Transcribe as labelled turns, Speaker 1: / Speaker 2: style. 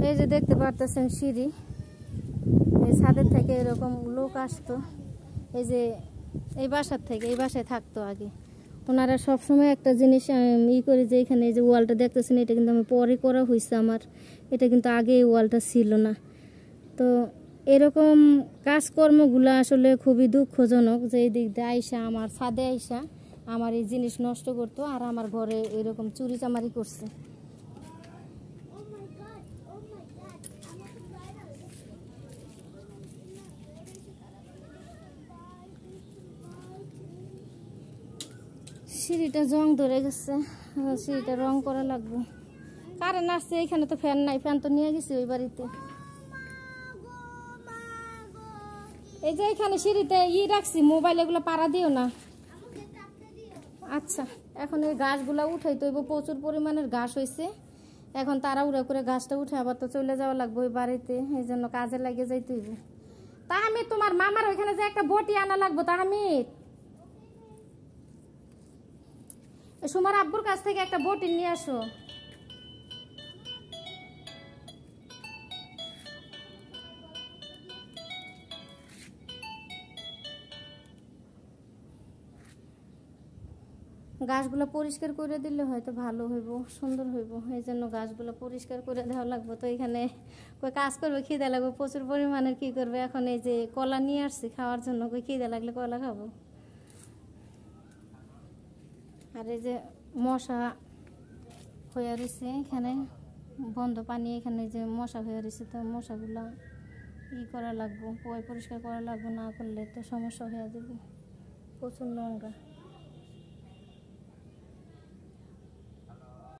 Speaker 1: এই যে দেখতে পারতেছেন সিঁড়ি, এই ছাদের থেকে এরকম লোক আসতো, এই যে এই বাসার থেকে এই বাসায় থাকতো আগে। ওনারা সবসময় একটা জিনিস করি যে এখানে এই যে ওয়ালটা দেখতেছেন, এটা কিন্তু আমি পরে করা হয়েছে আমার, এটা কিন্তু আগে এই ওয়ালটা ছিল না। তো এরকম কাজকর্মগুলো আসলে খুবই দুঃখজনক যে এই দিক দিয়ে আইসা আমার ছাদে আইসা আমার এই জিনিস নষ্ট করতো আর আমার ঘরে এরকম চুরি চামারি করছে। সিঁড়িটা জং ধরে গেছে, সিঁড়িটা রং করা লাগবে। কারেন্ট আসছে, এখানে তো ফ্যান নাই, ফ্যান তো নিয়ে গেছি ওই বাড়িতে। এই যে এখানে সিঁড়িতে রাখছি মোবাইল, এগুলো পাড়া দিও না। আচ্ছা, এখন এই ঘাসগুলো উঠাই তো প্রচুর পরিমাণের ঘাস হয়েছে, এখন তাড়াহুড়া করে ঘাসটা উঠে আবার তো চলে যাওয়া লাগবে ওই বাড়িতে, এই জন্য কাজে লাগে যাইতে হইব। তা আমি তোমার মামার ওইখানে যে একটা বটি আনা লাগবো, তা আমি সুমার আব্বুর কাছ থেকে একটা বটি নিয়ে আসো। গাছগুলো পরিষ্কার করে দিলে হয়তো ভালো হইব, সুন্দর হইব, এই জন্য গাছগুলো পরিষ্কার করে দেওয়া লাগবে। তো এখানে কই কাজ করবে, খিদে লাগবে প্রচুর পরিমাণের, কি করবে এখন? এই যে কলা নিয়ে আসছি খাওয়ার জন্য, কই খিদে লাগলে কলা খাবো। আর এই যে মশা হয়ে রয়েছে এখানে, বন্ধ পানি, এখানে যে মশা হয়ে রয়েছে, তো মশাগুলা করা লাগবো, পরিষ্কার করা লাগবো, না করলে তো সমস্যা হয়ে যাবে, প্রচুর নোংরা।